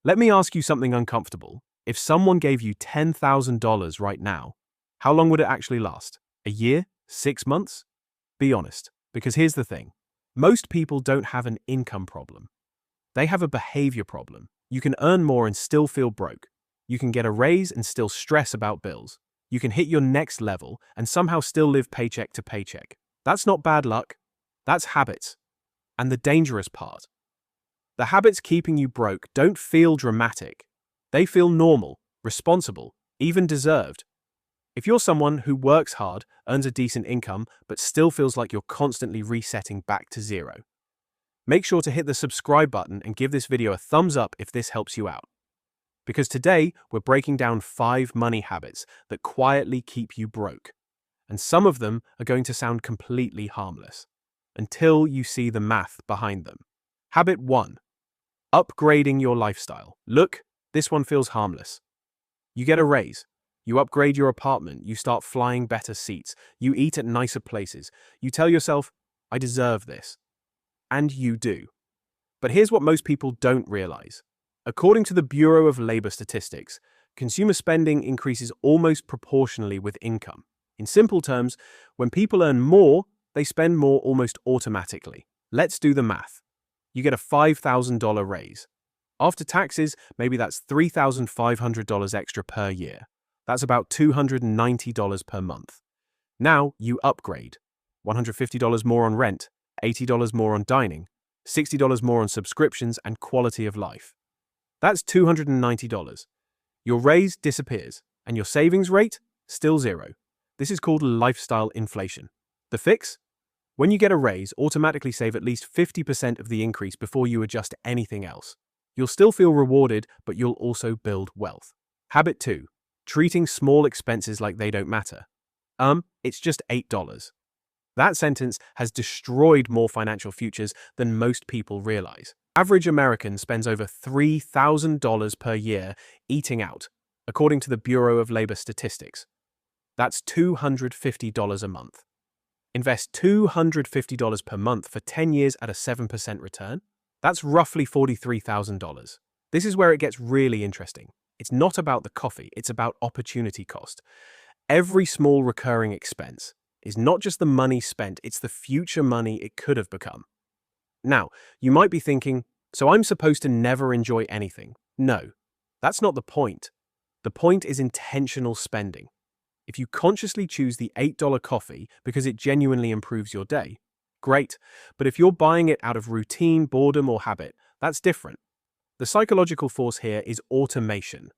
Let me ask you something uncomfortable. If someone gave you $10,000 right now, how long would it actually last? A year? 6 months? Be honest, because here's the thing. Most people don't have an income problem. They have a behavior problem. You can earn more and still feel broke. You can get a raise and still stress about bills. You can hit your next level and somehow still live paycheck to paycheck. That's not bad luck. That's habits. And the dangerous part. The habits keeping you broke don't feel dramatic. They feel normal, responsible, even deserved. If you're someone who works hard, earns a decent income, but still feels like you're constantly resetting back to zero, make sure to hit the subscribe button and give this video a thumbs up if this helps you out. Because today, we're breaking down 5 money habits that quietly keep you broke. And some of them are going to sound completely harmless, until you see the math behind them. Habit 1. Upgrading your lifestyle. Look, this one feels harmless. You get a raise. You upgrade your apartment. You start flying better seats. You eat at nicer places. You tell yourself, I deserve this. And you do. But here's what most people don't realize. According to the Bureau of Labor Statistics, consumer spending increases almost proportionally with income. In simple terms, when people earn more, they spend more almost automatically. Let's do the math. You get a $5,000 raise. After taxes, maybe that's $3,500 extra per year. That's about $290 per month. Now you upgrade. $150 more on rent, $80 more on dining, $60 more on subscriptions and quality of life. That's $290. Your raise disappears, and your savings rate? Still zero. This is called lifestyle inflation. The fix? When you get a raise, automatically save at least 50% of the increase before you adjust anything else. You'll still feel rewarded, but you'll also build wealth. Habit 2. Treating small expenses like they don't matter. It's just $8. That sentence has destroyed more financial futures than most people realize. Average American spends over $3,000 per year eating out, according to the Bureau of Labor Statistics. That's $250 a month. Invest $250 per month for 10 years at a 7% return. That's roughly $43,000. This is where it gets really interesting. It's not about the coffee, it's about opportunity cost. Every small recurring expense is not just the money spent, it's the future money it could have become. Now, you might be thinking, so I'm supposed to never enjoy anything. No, that's not the point. The point is intentional spending. If you consciously choose the $8 coffee because it genuinely improves your day, great. But if you're buying it out of routine, boredom, or habit, that's different. The psychological force here is automation.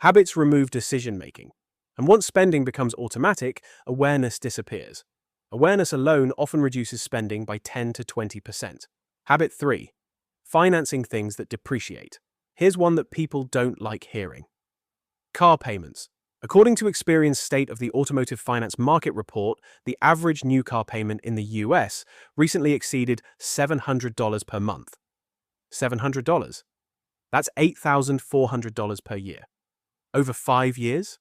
Habits remove decision-making. And once spending becomes automatic, awareness disappears. Awareness alone often reduces spending by 10 to 20%. Habit 3. Financing things that depreciate. Here's one that people don't like hearing. Car payments. According to Experian's State of the Automotive Finance Market report, the average new car payment in the US recently exceeded $700 per month. $700? That's $8,400 per year. Over 5 years?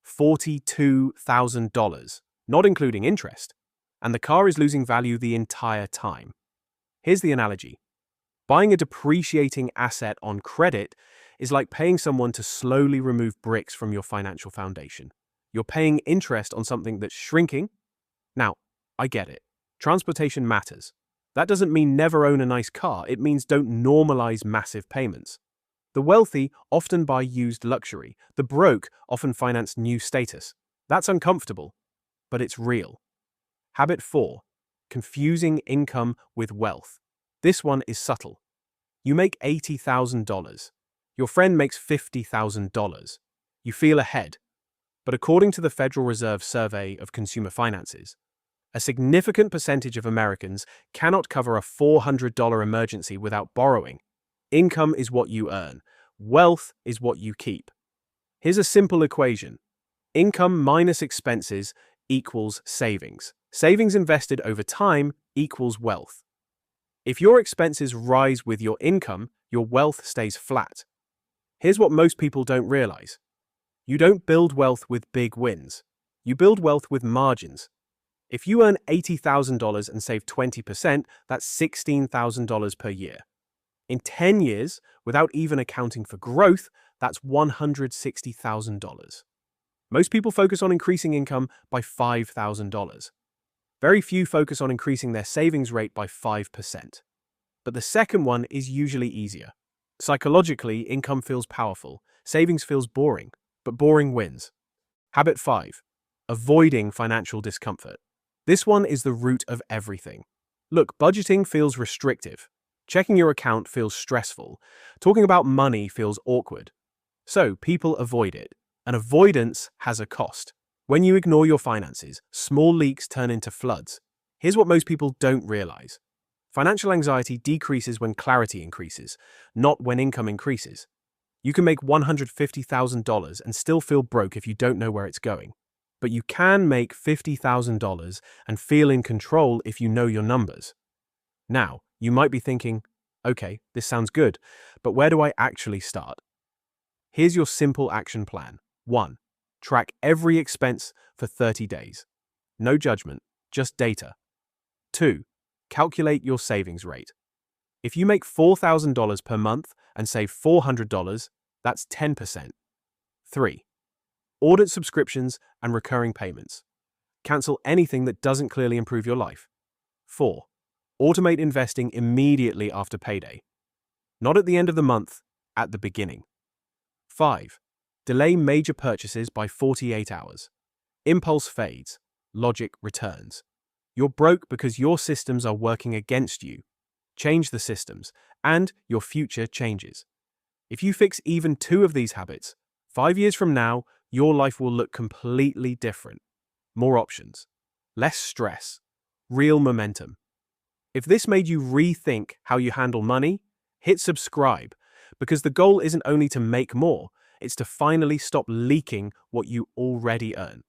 $42,000, not including interest. And the car is losing value the entire time. Here's the analogy. Buying a depreciating asset on credit is like paying someone to slowly remove bricks from your financial foundation. You're paying interest on something that's shrinking. Now, I get it. Transportation matters. That doesn't mean never own a nice car. It means don't normalize massive payments. The wealthy often buy used luxury. The broke often finance new status. That's uncomfortable, but it's real. Habit 4. Confusing income with wealth. This one is subtle. You make $80,000. Your friend makes $50,000. You feel ahead. But according to the Federal Reserve Survey of Consumer Finances, a significant percentage of Americans cannot cover a $400 emergency without borrowing. Income is what you earn. Wealth is what you keep. Here's a simple equation. Income minus expenses equals savings. Savings invested over time equals wealth. If your expenses rise with your income, your wealth stays flat. Here's what most people don't realize. You don't build wealth with big wins. You build wealth with margins. If you earn $80,000 and save 20%, that's $16,000 per year. In 10 years, without even accounting for growth, that's $160,000. Most people focus on increasing income by $5,000. Very few focus on increasing their savings rate by 5%. But the second one is usually easier. Psychologically, income feels powerful, savings feels boring, but boring wins. Habit 5. Avoiding financial discomfort. This one is the root of everything. Look, budgeting feels restrictive. Checking your account feels stressful. Talking about money feels awkward. So people avoid it. And avoidance has a cost. When you ignore your finances, small leaks turn into floods. Here's what most people don't realize. Financial anxiety decreases when clarity increases, not when income increases. You can make $150,000 and still feel broke if you don't know where it's going. But you can make $50,000 and feel in control if you know your numbers. Now, you might be thinking, okay, this sounds good, but where do I actually start? Here's your simple action plan. 1. Track every expense for 30 days. No judgment, just data. 2. Calculate your savings rate. If you make $4,000 per month and save $400, that's 10%. 3. Audit subscriptions and recurring payments. Cancel anything that doesn't clearly improve your life. 4. Automate investing immediately after payday. Not at the end of the month, at the beginning. 5. Delay major purchases by 48 hours. Impulse fades. Logic returns. You're broke because your systems are working against you. Change the systems, and your future changes. If you fix even 2 of these habits, 5 years from now, your life will look completely different. More options, less stress, real momentum. If this made you rethink how you handle money, hit subscribe, because the goal isn't only to make more, it's to finally stop leaking what you already earn.